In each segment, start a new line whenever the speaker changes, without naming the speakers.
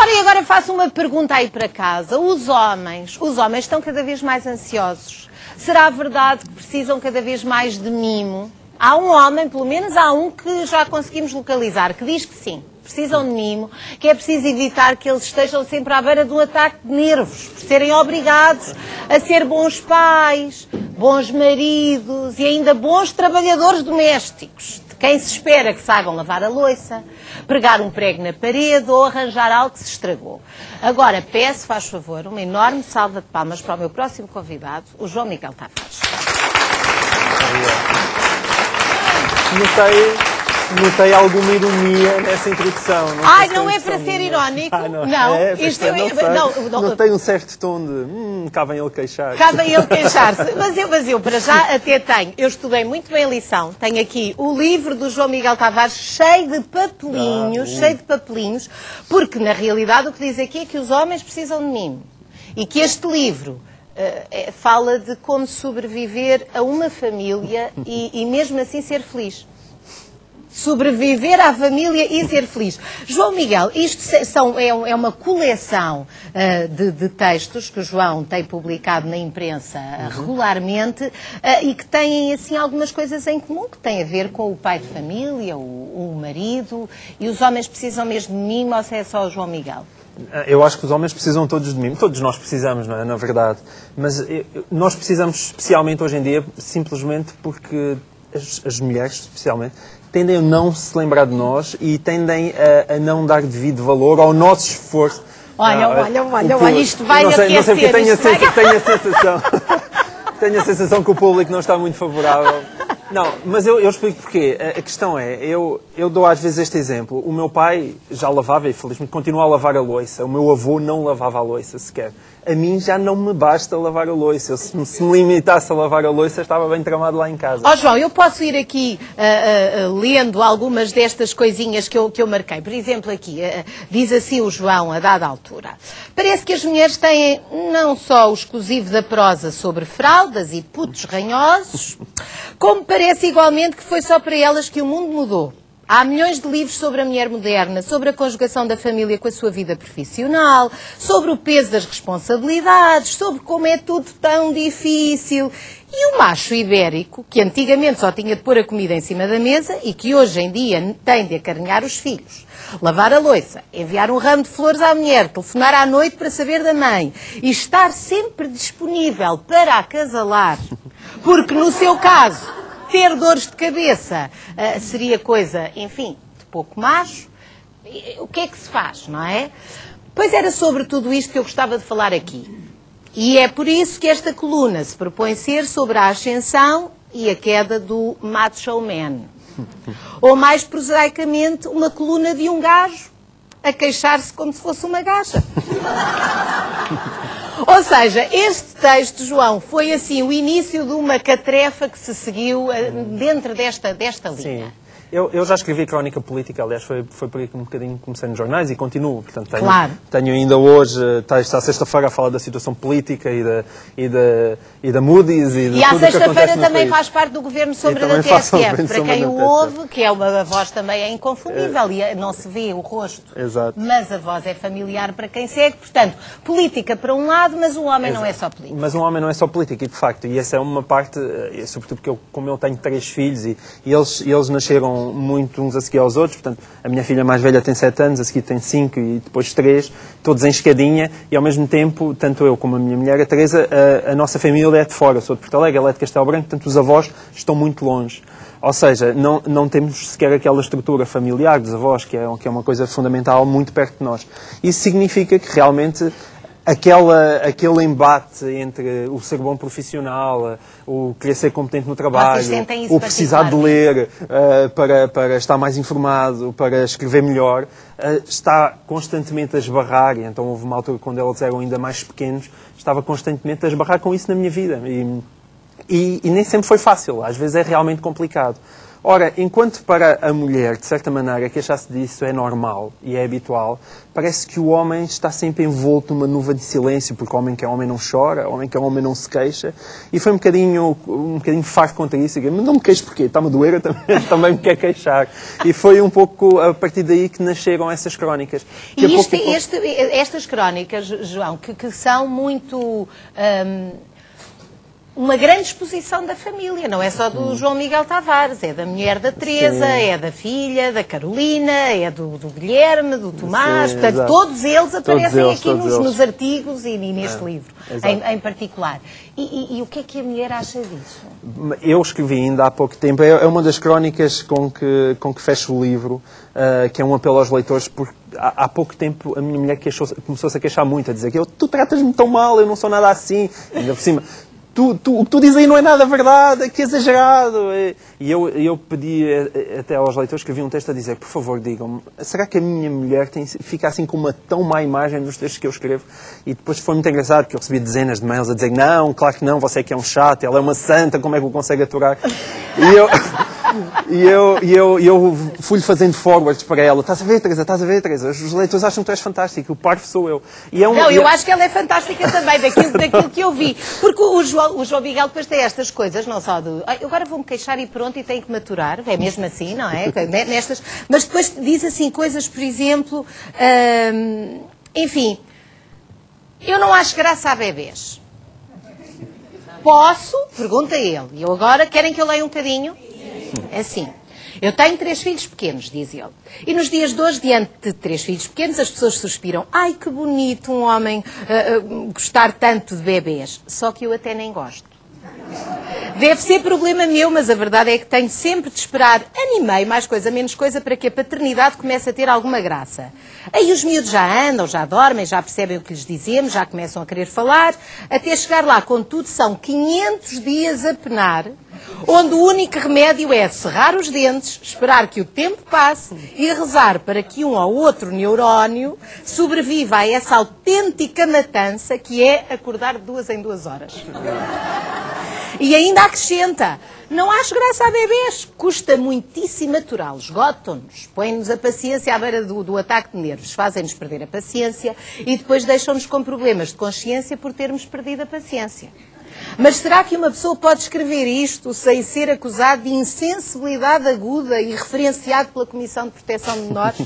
Ora, e agora faço uma pergunta aí para casa. Os homens estão cada vez mais ansiosos. Será verdade que precisam cada vez mais de mimo? Há um homem, pelo menos há um que já conseguimos localizar, que diz que sim. Precisam de mimo, que é preciso evitar que eles estejam sempre à beira de um ataque de nervos, por serem obrigados a ser bons pais, bons maridos e ainda bons trabalhadores domésticos, de quem se espera que saibam lavar a louça, pregar um prego na parede ou arranjar algo que se estragou. Agora, peço, faz favor, uma enorme salva de palmas para o meu próximo convidado, o João Miguel Tavares.
Notei alguma ironia nessa introdução.
Não é para ser irónico?
Não. Notei um certo tom de cá vem ele queixar-se.
Cá vem ele queixar-se. Mas eu para já até tenho. Eu estudei muito bem a lição. Tenho aqui o livro do João Miguel Tavares cheio de papelinhos, porque na realidade o que diz aqui é que os homens precisam de mimo. E que este livro fala de como sobreviver a uma família e mesmo assim ser feliz. Sobreviver à família e ser feliz. João Miguel, isto é uma coleção de textos que o João tem publicado na imprensa regularmente e que têm assim algumas coisas em comum, que têm a ver com o pai de família, o marido, e os homens precisam mesmo de mimo, ou se é só o João Miguel?
Eu acho que os homens precisam todos de mimo. Todos nós precisamos, não é? Na verdade. Mas nós precisamos especialmente hoje em dia, simplesmente porque as mulheres, especialmente, tendem a não se lembrar de nós e tendem a não dar devido valor ao nosso esforço.
Olha, isto vai aquecer.
Não sei porque tenho a sensação que o público não está muito favorável. Não, mas eu explico porquê. A questão é, eu dou às vezes este exemplo. O meu pai já lavava e felizmente continua a lavar a louça. O meu avô não lavava a louça sequer. A mim já não me basta lavar a louça. Se me limitasse a lavar a louça, estava bem tramado lá em casa.
João, eu posso ir aqui lendo algumas destas coisinhas que eu marquei. Por exemplo, aqui, diz assim o João, a dada altura. Parece que as mulheres têm não só o exclusivo da prosa sobre fraldas e putos ranhosos, como parece igualmente que foi só para elas que o mundo mudou. Há milhões de livros sobre a mulher moderna, sobre a conjugação da família com a sua vida profissional, sobre o peso das responsabilidades, sobre como é tudo tão difícil. E o macho ibérico, que antigamente só tinha de pôr a comida em cima da mesa e que hoje em dia tem de acarinhar os filhos, lavar a louça, enviar um ramo de flores à mulher, telefonar à noite para saber da mãe e estar sempre disponível para acasalar, porque no seu caso ter dores de cabeça seria coisa, enfim, de pouco macho. O que é que se faz, não é? Pois era sobre tudo isto que eu gostava de falar aqui. E é por isso que esta coluna se propõe ser sobre a ascensão e a queda do macho man. Ou mais prosaicamente, uma coluna de um gajo a queixar-se como se fosse uma gaja. Ou seja, este texto, João, foi assim o início de uma catrefa que se seguiu dentro desta linha.
Sim. Eu já escrevi crónica política, aliás, foi por aí que um bocadinho comecei nos jornais e continuo. Portanto, tenho ainda hoje, está sexta-feira a falar da situação política e da Moody's e
à sexta-feira também faz parte do Governo Sombra da TSF, para quem o ouve, que é a voz também é inconfundível e não se vê o rosto.
Exato.
Mas a voz é familiar para quem segue. Portanto, política para um lado, mas o homem não é só política.
Mas um homem não é só política, e de facto, e essa é uma parte, sobretudo porque como eu tenho 3 filhos e eles nasceram muito uns a seguir aos outros, portanto, a minha filha mais velha tem 7 anos, a seguir tem 5 e depois 3, todos em escadinha, e ao mesmo tempo, tanto eu como a minha mulher, a Teresa, a nossa família é de fora, eu sou de Porto Alegre, ela é de Castelo Branco, portanto os avós estão muito longe. Ou seja, não temos sequer aquela estrutura familiar dos avós, que é uma coisa fundamental muito perto de nós. Isso significa que realmente aquele embate entre o ser bom profissional, o querer ser competente no trabalho, o precisar de ler para estar mais informado, para escrever melhor, está constantemente a esbarrar, e então houve uma altura quando eles eram ainda mais pequenos, estava constantemente a esbarrar com isso na minha vida. E nem sempre foi fácil, às vezes é realmente complicado. Ora, enquanto para a mulher, de certa maneira, queixar-se disso é normal e é habitual, parece que o homem está sempre envolto numa nuvem de silêncio, porque o homem que é homem não chora, o homem que é homem não se queixa, e foi um bocadinho farto contra isso, mas não me queixo porquê? Está-me a doer, eu também me quero queixar. E foi um pouco a partir daí que nasceram essas crónicas.
E estas crónicas, João, que são muito... uma grande exposição da família, não é só do João Miguel Tavares, é da mulher da Teresa, é da filha, da Carolina, é do Guilherme, do Tomás,
sim,
portanto,
exato.
todos eles aparecem aqui
todos
nos artigos e neste livro,
exato.
em particular. E o que é que a mulher acha disso?
Eu escrevi ainda há pouco tempo, é uma das crónicas com que fecho o livro, que é um apelo aos leitores, porque há pouco tempo a minha mulher começou-se a queixar muito, a dizer que tu tratas-me tão mal, eu não sou nada assim, ainda por cima... O que tu dizes aí não é nada verdade, que exagerado. E eu pedi até aos leitores, escrevi um texto a dizer, por favor, digam-me, será que a minha mulher fica assim com uma tão má imagem dos textos que eu escrevo? E depois foi muito engraçado, porque eu recebi dezenas de mails a dizer, não, claro que não, você é que é um chato, ela é uma santa, como é que o consegue aturar? E eu fui-lhe fazendo forwards para ela. Estás a ver, Teresa? Os leitores acham que tu és fantástico. O parvo sou eu.
Eu acho que ela é fantástica também, daquilo que eu vi. Porque o João Miguel depois tem estas coisas, não só do... Agora vou-me queixar e pronto, e tenho que maturar. É mesmo assim, não é? Mas depois diz assim coisas, por exemplo... enfim, eu não acho graça a bebês. Posso? Pergunta ele. E eu agora, querem que eu leia um bocadinho? Assim, eu tenho 3 filhos pequenos, diz ele. E nos dias de hoje, diante de 3 filhos pequenos, as pessoas suspiram. Ai, que bonito um homem gostar tanto de bebês. Só que eu até nem gosto. Deve ser problema meu, mas a verdade é que tenho sempre de esperar ano e meio, mais coisa, menos coisa, para que a paternidade comece a ter alguma graça. Aí os miúdos já andam, já dormem, já percebem o que lhes dizemos, já começam a querer falar, até chegar lá, contudo, são 500 dias a penar, onde o único remédio é cerrar os dentes, esperar que o tempo passe e rezar para que um ou outro neurónio sobreviva a essa autêntica matança que é acordar de 2 em 2 horas. E ainda acrescenta, não acho graça a bebês, custa muitíssimo aturá-los, esgotam-nos, põem-nos a paciência à beira do ataque de nervos, fazem-nos perder a paciência e depois deixam-nos com problemas de consciência por termos perdido a paciência. Mas será que uma pessoa pode escrever isto sem ser acusado de insensibilidade aguda e referenciado pela Comissão de Proteção de Menores?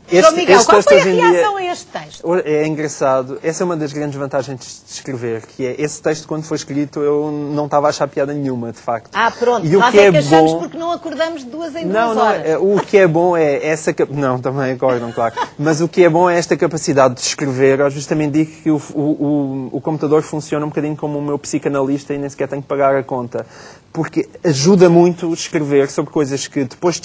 João Miguel, qual foi a reação a este texto?
É engraçado. Essa é uma das grandes vantagens de escrever, que é esse texto, quando foi escrito, eu não estava a achar piada nenhuma, de facto.
Pronto.
E
nós é que achamos porque não acordamos de 2 em 2 horas.
O que é bom é essa... Não, também acordam, claro. Mas o que é bom é esta capacidade de escrever. Eu justamente digo que o computador funciona um bocadinho como o meu psicanalista e nem sequer tenho que pagar a conta. Porque ajuda muito escrever sobre coisas que depois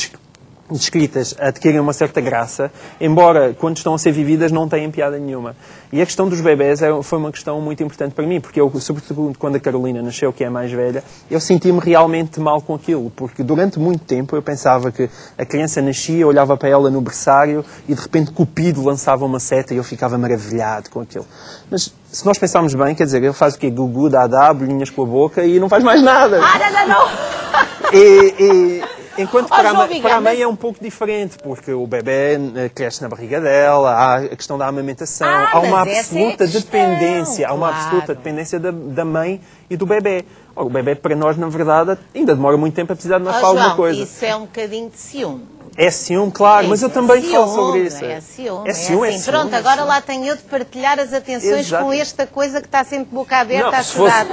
descritas adquirem uma certa graça, embora quando estão a ser vividas não tenham piada nenhuma. E a questão dos bebés foi uma questão muito importante para mim, porque eu, sobretudo quando a Carolina nasceu, que é a mais velha, eu senti-me realmente mal com aquilo, porque durante muito tempo eu pensava que a criança nascia, eu olhava para ela no berçário e de repente Cupido lançava uma seta e eu ficava maravilhado com aquilo. Mas se nós pensarmos bem, quer dizer, ele faz o quê? Gugu, dadá, bolinhas com a boca e não faz mais nada.
Não.
Enquanto para a mãe é um pouco diferente, porque o bebê cresce na barriga dela, há a questão da amamentação, há uma absoluta dependência, há uma absoluta dependência da mãe e do bebê. Ora, o bebê para nós, na verdade, ainda demora muito tempo a precisar de nós para alguma coisa.
Isso é um bocadinho de ciúme.
É ciúme, claro, mas eu também falo sobre isso.
É ciúme.
É ciúme.
Pronto, agora lá tenho eu de partilhar as atenções
Exato.
Com esta coisa que está sempre boca aberta a chorar.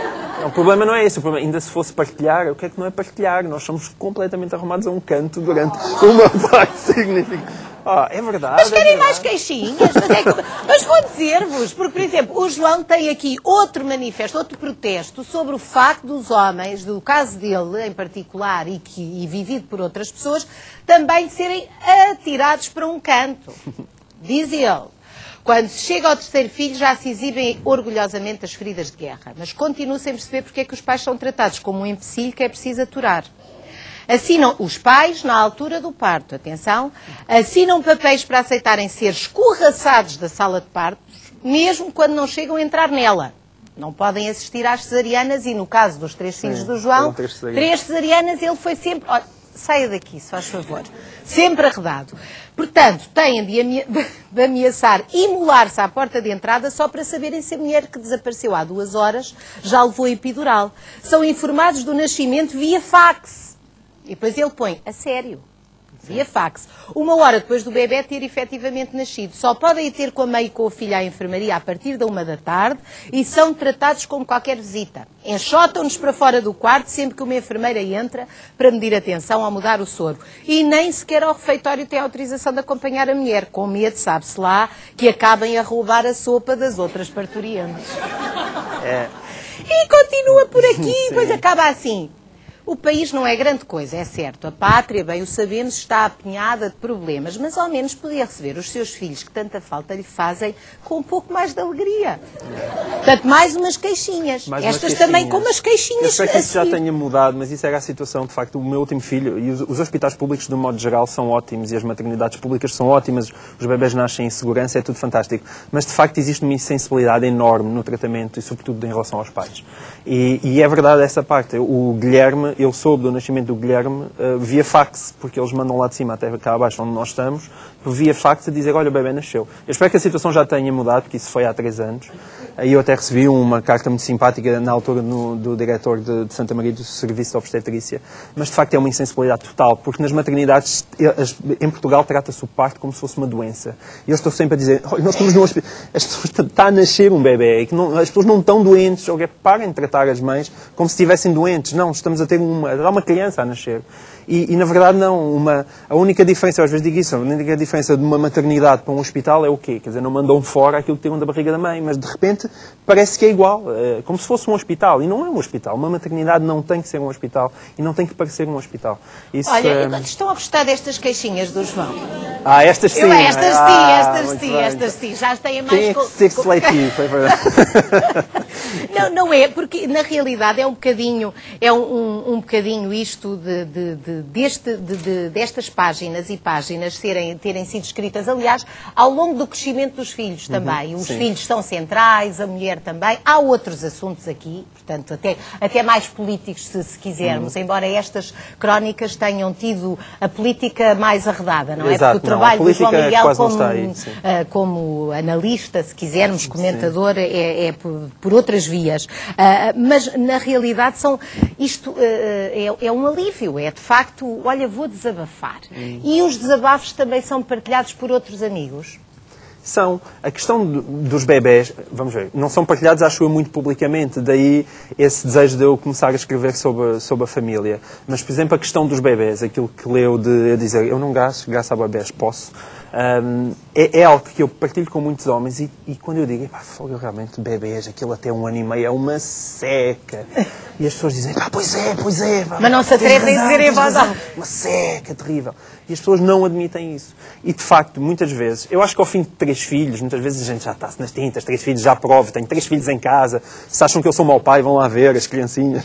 O problema não é esse, o problema, ainda se fosse partilhar, o que é que não é partilhar? Nós somos completamente arrumados a um canto durante uma parte significativa. É verdade.
Mas querem mais queixinhas? Mas vou dizer-vos, porque, por exemplo, o João tem aqui outro manifesto, outro protesto sobre o facto dos homens, do caso dele em particular e vivido por outras pessoas, também serem atirados para um canto. Diz ele. Quando se chega ao 3º filho, já se exibem orgulhosamente as feridas de guerra, mas continuo sem perceber porque é que os pais são tratados como um empecilho que é preciso aturar. Assinam os pais, na altura do parto, atenção, assinam papéis para aceitarem ser escorraçados da sala de partos, mesmo quando não chegam a entrar nela. Não podem assistir às cesarianas e, no caso dos 3 filhos do João, 3 cesarianas, ele foi sempre... Olha, saia daqui, se faz favor. Sempre arredado. Portanto, têm de ameaçar imolar-se à porta de entrada só para saberem se a mulher que desapareceu há 2 horas já levou epidural. São informados do nascimento via fax. E depois ele põe, a sério. Via fax. 1 hora depois do bebê ter efetivamente nascido. Só podem ir ter com a mãe e com o filho à enfermaria a partir da 1 da tarde e são tratados como qualquer visita. Enxotam-nos para fora do quarto sempre que uma enfermeira entra para medir a tensão ou mudar o soro. E nem sequer ao refeitório tem autorização de acompanhar a mulher, com medo, sabe-se lá, que acabem a roubar a sopa das outras parturientes. E continua por aqui, pois acaba assim. O país não é grande coisa, é certo. A pátria, bem o sabemos, está apinhada de problemas, mas ao menos podia receber os seus filhos, que tanta falta lhe fazem, com um pouco mais de alegria. Portanto, mais umas queixinhas. Estas também com umas queixinhas.
Eu espero que isso já tenha mudado, mas isso era a situação, de facto, o meu último filho, e os hospitais públicos, de um modo geral, são ótimos, e as maternidades públicas são ótimas, os bebés nascem em segurança, é tudo fantástico. Mas, de facto, existe uma insensibilidade enorme no tratamento, e sobretudo em relação aos pais. E é verdade essa parte. O Guilherme, eu soube do nascimento do Guilherme via fax, porque eles mandam lá de cima até cá abaixo onde nós estamos, via fax a dizer, olha, o bebê nasceu. Eu espero que a situação já tenha mudado, porque isso foi há 3 anos. Aí eu até recebi uma carta muito simpática na altura do diretor de Santa Maria do Serviço de Obstetrícia, mas de facto é uma insensibilidade total, porque nas maternidades, em Portugal, trata-se o parto como se fosse uma doença. E eu estou sempre a dizer, olha, nós estamos no hospital, está a nascer um bebê, que não, as pessoas não estão doentes, parem de tratar as mães como se estivessem doentes. Não, estamos a ter uma criança a nascer. E na verdade não, a única diferença, eu às vezes digo isso, a única diferença de uma maternidade para um hospital é o quê? Quer dizer, não mandam fora aquilo que tiram da barriga da mãe, mas de repente parece que é igual, como se fosse um hospital, e não é um hospital. Uma maternidade não tem que ser um hospital e não tem que parecer um hospital. Isso,
olha, estão a gostar destas queixinhas do João?
Estas sim.
Estas sim, já têm mais...
Tem que ser seletivo, é verdade.
Não é, porque na realidade é um bocadinho isto destas páginas e páginas terem sido escritas, aliás, ao longo do crescimento dos filhos também. Os filhos são centrais, a mulher também. Há outros assuntos aqui, portanto, até mais políticos, se quisermos, embora estas crónicas tenham tido a política mais arredada, não é?
Exato,
porque o trabalho do João Miguel
como
analista, se quisermos, comentador, é por outras vias. Mas, na realidade, isto é um alívio, é de facto, olha, vou desabafar. E os desabafos também são partilhados por outros amigos?
São. A questão dos bebés, vamos ver, não são partilhados, acho eu, muito publicamente, daí esse desejo de eu começar a escrever sobre a família. Mas, por exemplo, a questão dos bebés, aquilo que leu de dizer, eu não gasto a bebés, posso. É algo que eu partilho com muitos homens e quando eu digo, realmente, bebés, aquilo até 1 ano e meio é uma seca. E as pessoas dizem, pois é.
Mas não se atrevem a dizer em voz alta.
Uma seca terrível. E as pessoas não admitem isso. E, de facto, muitas vezes, eu acho que ao fim de 3 filhos, muitas vezes a gente já está-se nas tintas, 3 filhos já prova, tenho 3 filhos em casa, se acham que eu sou mau pai, vão lá ver, as criancinhas.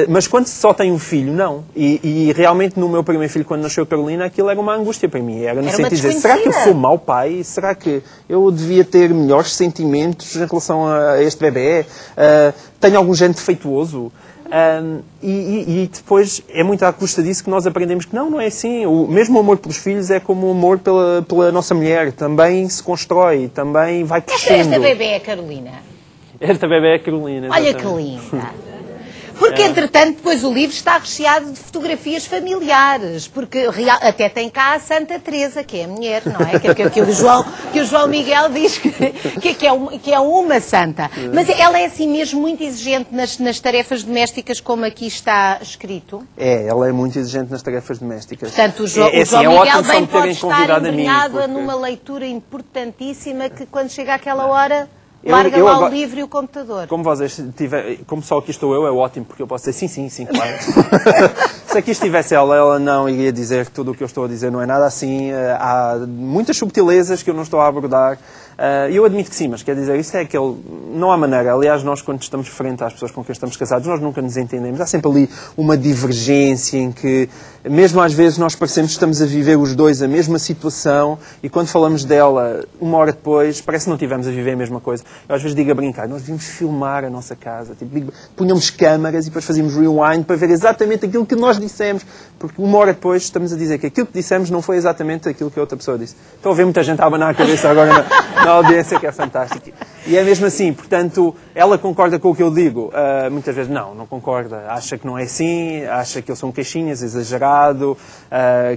mas quando só tem um filho, não. E realmente, no meu primeiro filho, quando nasceu a Carolina, aquilo era uma angústia para mim. Era no sentido de dizer, será que eu sou mau pai? Será que eu devia ter melhores sentimentos em relação a este bebê? Tenho algum género defeituoso? E depois é muito à custa disso que nós aprendemos que não é assim. Mesmo o amor pelos filhos é como o amor pela nossa mulher. Também se constrói, também vai crescendo.
Esta bebê é a Carolina.
Esta bebê é a Carolina.
Olha exatamente. Que linda. Porque, entretanto, depois o livro está recheado de fotografias familiares, porque até tem cá a Santa Teresa, que é a mulher, não é? Que o João Miguel diz que é uma santa. Mas ela é assim mesmo muito exigente nas tarefas domésticas, como aqui está escrito?
Ela é muito exigente nas tarefas domésticas.
Portanto, o João Miguel bem pode estar empenhado numa leitura importantíssima que, quando chega àquela hora... Larga lá o livro e o computador.
Como só aqui estou eu, é ótimo, porque eu posso dizer sim, claro. Se aqui estivesse ela não iria dizer que tudo o que eu estou a dizer não é nada assim. Há muitas subtilezas que eu não estou a abordar. Eu admito que sim, mas quer dizer, isso é aquele... Não há maneira. Aliás, nós, quando estamos frente às pessoas com quem estamos casados, nós nunca nos entendemos. Há sempre ali uma divergência em que mesmo às vezes nós parecemos que estamos a viver os dois a mesma situação e quando falamos dela uma hora depois, parece que não estivemos a viver a mesma coisa. Eu às vezes digo a brincar, nós devíamos filmar a nossa casa, tipo, punhamos câmaras e depois fazíamos rewind para ver exatamente aquilo que nós dissemos, porque uma hora depois estamos a dizer que aquilo que dissemos não foi exatamente aquilo que a outra pessoa disse. Estou a ver muita gente a abanar a cabeça agora na audiência, que é fantástico. E é mesmo assim, portanto, ela concorda com o que eu digo. Muitas vezes não concorda. Acha que não é assim, acha que eu sou um queixinhas, exagerado,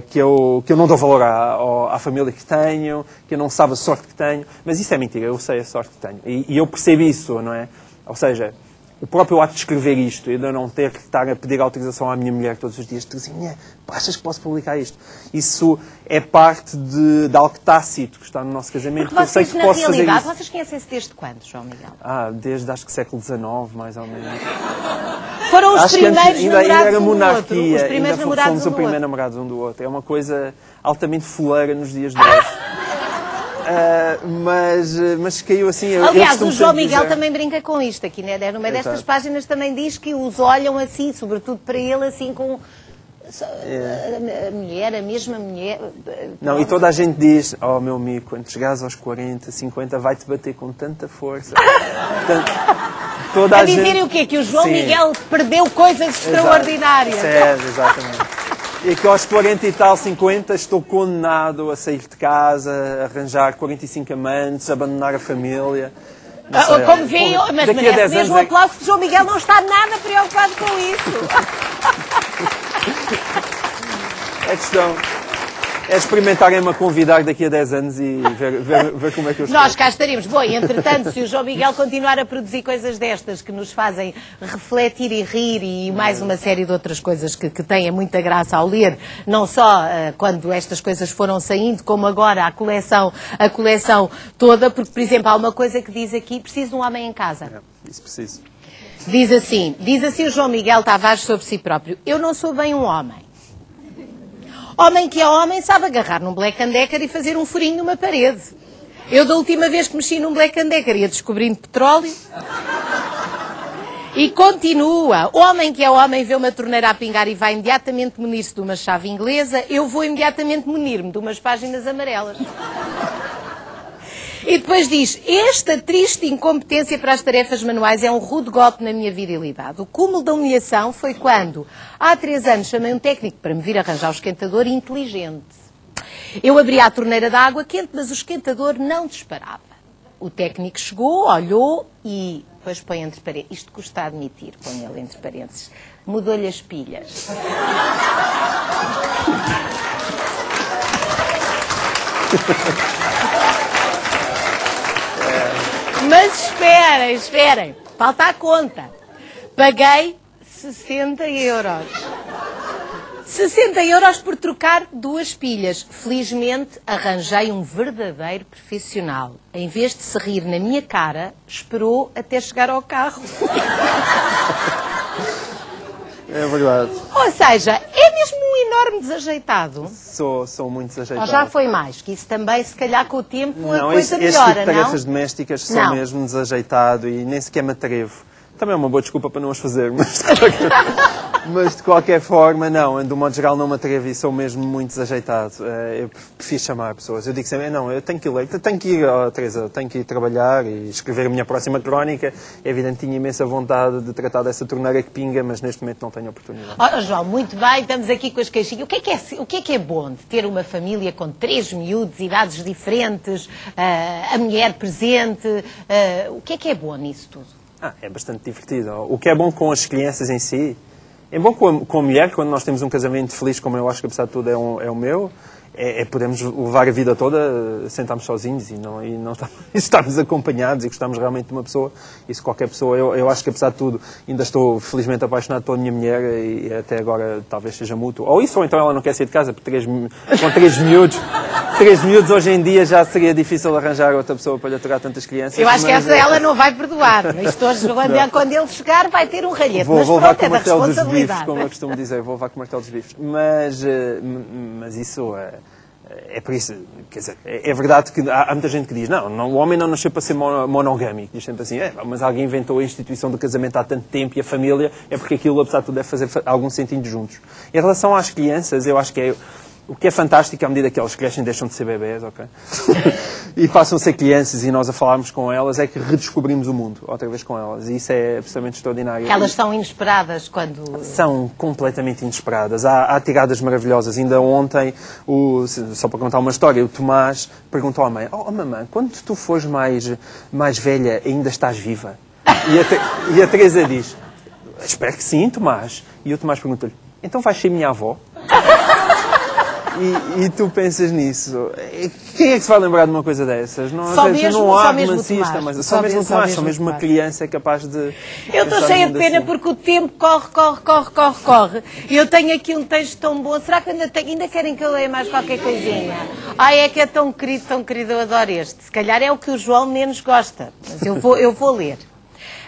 que eu não dou valor à família que tenho, que eu não sabe a sorte que tenho. Mas isso é mentira, eu sei a sorte que tenho. E eu percebo isso, não é? Ou seja, o próprio ato de escrever isto e de eu não ter que estar a pedir autorização à minha mulher todos os dias, de dizer assim, achas que posso publicar isto? Isso é parte de algo tácito que está no nosso casamento.
Porque vocês,
eu sei que posso fazer isso.
Vocês conhecem-se desde quando, João Miguel?
Desde acho que século XIX, mais ou menos.
Foram os primeiros
ainda era
namorados um do outro.
monarquia,
Os primeiros namorados
fomos
um
o
do
primeiro
outro.
namorados um do outro. É uma coisa altamente fuleira nos dias de hoje. Mas caiu assim...
Aliás, o João Miguel também brinca com isto aqui, né? Numa destas páginas também diz que os olham assim, sobretudo para ele, assim com... a mesma mulher...
Não, e toda a gente diz, meu amigo, quando chegares aos 40, 50, vai-te bater com tanta força. Portanto, toda a
dizerem
gente...
o quê? Que o João Miguel perdeu coisas extraordinárias.
Certo, exatamente. E que aos 40 e tal, 50, estou condenado a sair de casa, a arranjar 45 amantes, abandonar a família.
Como veem, mas merece mesmo um aplauso que João Miguel não está nada preocupado com isso.
É questão... É experimentarem-me a convidar daqui a 10 anos e ver como é que eu estou.
Nós cá estaremos. Bom, entretanto, se o João Miguel continuar a produzir coisas destas que nos fazem refletir e rir e mais uma série de outras coisas que têm muita graça ao ler, não só quando estas coisas foram saindo, como agora a coleção toda, porque, por exemplo, há uma coisa que diz aqui, preciso de um homem em casa.
Isso preciso.
Diz assim o João Miguel Tavares sobre si próprio, eu não sou bem um homem. Homem que é homem sabe agarrar num Black & Decker e fazer um furinho numa parede. Eu, da última vez que mexi num Black & Decker, ia descobrindo petróleo. E continua. Homem que é homem vê uma torneira a pingar e vai imediatamente munir-se de uma chave inglesa. Eu vou imediatamente munir-me de umas páginas amarelas. E depois diz, esta triste incompetência para as tarefas manuais é um rude golpe na minha virilidade. O cúmulo da humilhação foi quando, há 3 anos, chamei um técnico para me vir arranjar o esquentador inteligente. Eu abri a torneira de água quente, mas o esquentador não disparava. O técnico chegou, olhou e depois põe entre parênteses. Isto custa a admitir, põe ele entre parênteses. Mudou-lhe as pilhas. Mas esperem, falta a conta. Paguei 60 euros. 60 euros por trocar 2 pilhas. Felizmente arranjei um verdadeiro profissional. Em vez de se rir na minha cara, esperou até chegar ao carro.
É verdade.
Ou seja, é mesmo um enorme desajeitado.
Sou muito desajeitado.
Ou já foi mais, que isso também, se calhar, com o tempo, a coisa
este
melhora,
tipo de tarefas
não?
domésticas sou mesmo desajeitado e nem sequer me atrevo. Também é uma boa desculpa para não as fazer, mas de qualquer forma, não. De um modo geral, não me atrevo e sou mesmo muito desajeitado. Eu prefiro chamar pessoas. Eu digo sempre, não, eu tenho que ir, Teresa, tenho que ir trabalhar e escrever a minha próxima crónica. É evidente, tinha imensa vontade de tratar dessa torneira que pinga, mas neste momento não tenho oportunidade.
João, muito bem, estamos aqui com as queixinhas. O que é bom de ter uma família com 3 miúdos, idades diferentes, a mulher presente? O que é bom nisso tudo?
É bastante divertido. O que é bom com as crianças em si, é bom com a mulher, quando nós temos um casamento feliz, como eu acho que apesar de tudo é o meu, podemos levar a vida toda, sentarmos sozinhos e não estarmos acompanhados e gostarmos realmente de uma pessoa. Isso qualquer pessoa, eu acho que apesar de tudo, ainda estou felizmente apaixonado pela minha mulher e até agora talvez seja mútuo. Ou então ela não quer sair de casa, porque com 3 miúdos. 3 miúdos hoje em dia já seria difícil arranjar outra pessoa para lhe aturar tantas crianças.
Eu acho que ela não vai perdoar. Isto hoje, quando ele chegar, vai ter um ralhete.
Vou
mas
levar
pronto,
com o
é da
martelo dos bifes,
responsabilidade.
como eu costumo dizer. Vou levar com o martelo dos bifes. Mas isso É por isso, quer dizer, é verdade que há muita gente que diz, não, o homem não nasceu para ser monogâmico. Diz sempre assim, mas alguém inventou a instituição do casamento há tanto tempo e a família é porque aquilo, apesar de tudo, deve fazer algum sentido juntos. Em relação às crianças, eu acho que o que é fantástico à medida que elas crescem deixam de ser bebés, ok? E passam a ser crianças e nós a falarmos com elas é que redescobrimos o mundo outra vez com elas. E isso é absolutamente extraordinário.
Elas são inesperadas quando...
São completamente inesperadas. Há tiradas maravilhosas. Ainda ontem, só para contar uma história, o Tomás perguntou à mãe, mamãe, quando tu fores mais velha, ainda estás viva? E a Teresa diz, espero que sim, Tomás. E o Tomás perguntou-lhe, então vais ser minha avó? E tu pensas nisso. Quem é que se vai lembrar de uma coisa dessas? Não há romancista, mas só mesmo Tomás, só mesmo uma criança é capaz de...
Eu estou cheia de pena porque o tempo corre. E eu tenho aqui um texto tão bom. Será que ainda querem que eu leia mais qualquer coisinha? Ai, é que é tão querido, eu adoro este. Se calhar é o que o João menos gosta, mas eu vou ler.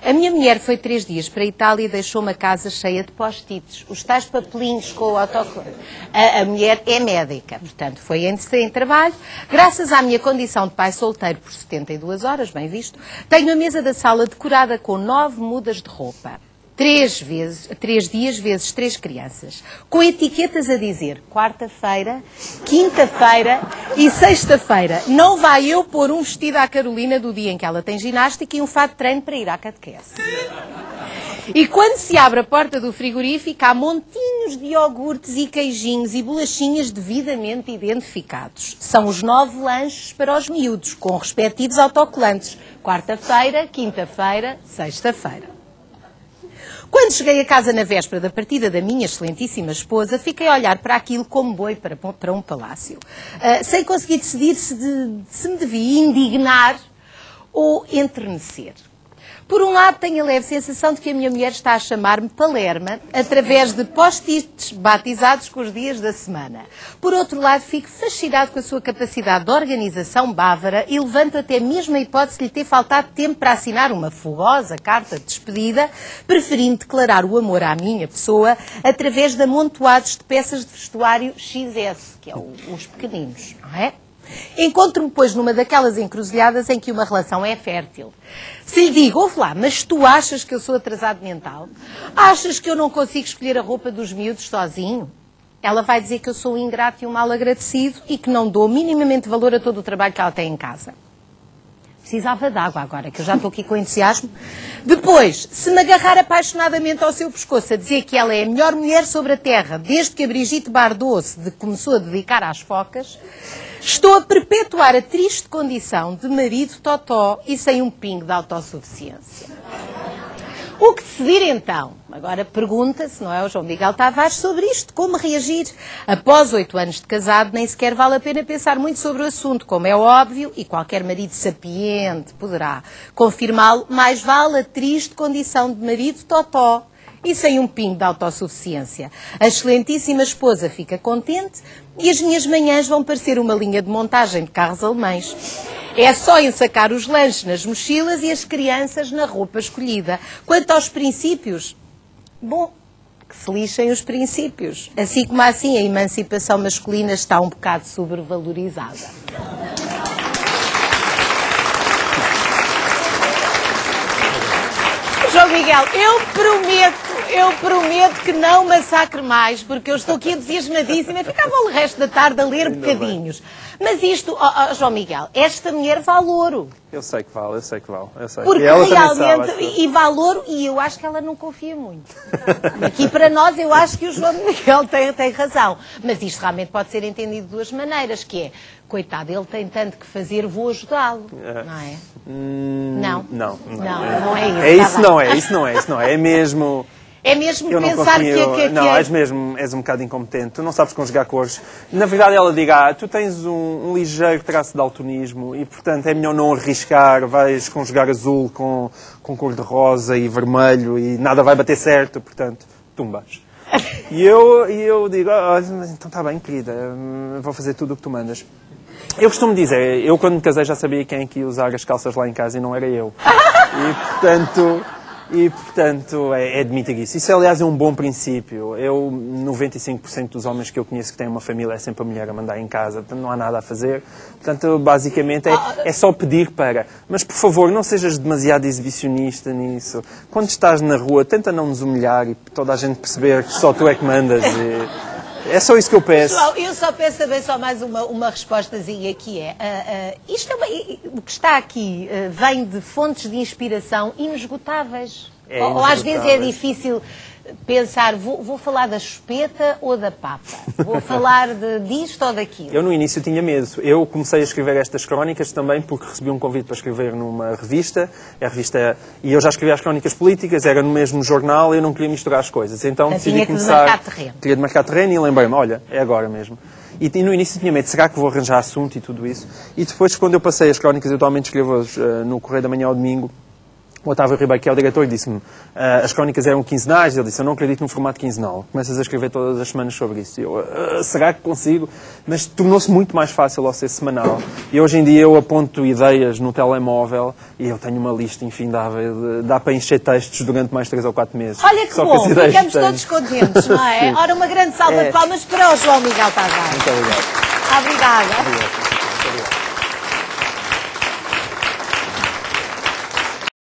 A minha mulher foi 3 dias para a Itália e deixou uma casa cheia de post-its, os tais papelinhos com o autocolante. A mulher é médica, portanto, foi em trabalho. Graças à minha condição de pai solteiro por 72 horas, bem visto, tenho a mesa da sala decorada com 9 mudas de roupa. 3 dias vezes 3 crianças, com etiquetas a dizer quarta-feira, quinta-feira e sexta-feira. Não vai eu pôr um vestido à Carolina do dia em que ela tem ginástica e um fato de treino para ir à catequese. E quando se abre a porta do frigorífico, há montinhos de iogurtes e queijinhos e bolachinhas devidamente identificados. São os 9 lanches para os miúdos, com respectivos autocolantes. Quarta-feira, quinta-feira, sexta-feira. Quando cheguei a casa na véspera da partida da minha excelentíssima esposa, fiquei a olhar para aquilo como boi para um palácio. Sem conseguir decidir se me devia indignar ou enternecer. Por um lado, tenho a leve sensação de que a minha mulher está a chamar-me Palerma através de post-its batizados com os dias da semana. Por outro lado, fico fascinado com a sua capacidade de organização bávara e levanto até mesmo a hipótese de lhe ter faltado tempo para assinar uma fogosa carta de despedida, preferindo declarar o amor à minha pessoa através de amontoados de peças de vestuário XS, que é os pequeninos, não é? Encontro-me, pois, numa daquelas encruzilhadas em que uma relação é fértil. Se lhe digo, ouve lá, mas tu achas que eu sou atrasado mental? Achas que eu não consigo escolher a roupa dos miúdos sozinho? Ela vai dizer que eu sou um ingrato e um mal agradecido e que não dou minimamente valor a todo o trabalho que ela tem em casa. Precisava de água agora, que eu já estou aqui com entusiasmo. Depois, se me agarrar apaixonadamente ao seu pescoço a dizer que ela é a melhor mulher sobre a Terra desde que a Brigitte Bardot se começou a dedicar às focas, estou a perpetuar a triste condição de marido totó e sem um pingo de autossuficiência. O que decidir então? Agora pergunta-se, não é, o João Miguel Tavares, sobre isto, como reagir. Após 8 anos de casado, nem sequer vale a pena pensar muito sobre o assunto, como é óbvio, e qualquer marido sapiente poderá confirmá-lo, mais vale a triste condição de marido totó e sem um pingo de autossuficiência. A excelentíssima esposa fica contente e as minhas manhãs vão parecer uma linha de montagem de carros alemães. É só ensacar os lanches nas mochilas e as crianças na roupa escolhida. Quanto aos princípios, bom, que se lixem os princípios. Assim como assim, a emancipação masculina está um bocado sobrevalorizada. João Miguel, eu prometo que não massacre mais, porque eu estou aqui entusiasmadíssima e ficava o resto da tarde a ler bocadinhos. Mas isto, João Miguel, esta mulher vale ouro.
Eu sei que vale.
Porque
e ela
realmente,
sabe,
e vale ouro, e eu acho que ela não confia muito. Aqui para nós, eu acho que o João Miguel tem razão. Mas isto realmente pode ser entendido de 2 maneiras, que é, coitado, ele tem tanto que fazer, vou ajudá-lo, não é? Não é isso.
Isso não é. É mesmo...
É mesmo pensar que
Não, és um bocado incompetente. Tu não sabes conjugar cores. Na verdade, ela diga, tu tens um ligeiro traço de daltonismo e, portanto, é melhor não arriscar. Vais conjugar azul com cor de rosa e vermelho e nada vai bater certo. Portanto, tumbas. E eu digo, então está bem, querida, vou fazer tudo o que tu mandas. Eu costumo dizer, eu quando me casei já sabia quem é que ia usar as calças lá em casa e não era eu. E, portanto... E, portanto, é admitir isso. Isso, aliás, é um bom princípio. 95% dos homens que eu conheço que têm uma família é sempre a mulher a mandar em casa, portanto, não há nada a fazer. Portanto, basicamente, é só pedir para. Mas, por favor, não sejas demasiado exibicionista nisso. Quando estás na rua, tenta não nos humilhar e toda a gente perceber que só tu é que mandas. É só isso que eu peço.
João, eu só peço também só mais uma respostazinha que o que está aqui vem de fontes de inspiração inesgotáveis. Ou às vezes é difícil pensar, vou falar da chupeta ou da papa? Vou falar disto ou daquilo?
Eu no início tinha medo. Eu comecei a escrever estas crónicas também porque recebi um convite para escrever numa revista. E eu já escrevia as crónicas políticas, era no mesmo jornal e eu não queria misturar as coisas. Então decidi começar... Queria demarcar terreno e lembrei-me, olha, é agora mesmo. E no início tinha medo, será que vou arranjar assunto e tudo isso? E depois, quando eu passei as crónicas, eu atualmente escrevo-as no Correio da Manhã ao domingo. O Otávio Ribeiro, que é o diretor, disse-me as crónicas eram quinzenais. Ele disse, eu não acredito num formato quinzenal. Começas a escrever todas as semanas sobre isso. E eu, será que consigo? Mas tornou-se muito mais fácil ao ser semanal. E hoje em dia eu aponto ideias no telemóvel e eu tenho uma lista infindável. Dá para encher textos durante mais 3 ou 4 meses.
Olha que bom, ficamos todos contentes, não é? Ora, uma grande salva de palmas para o João Miguel Tavares.
Muito obrigado.
Obrigada.
Obrigado.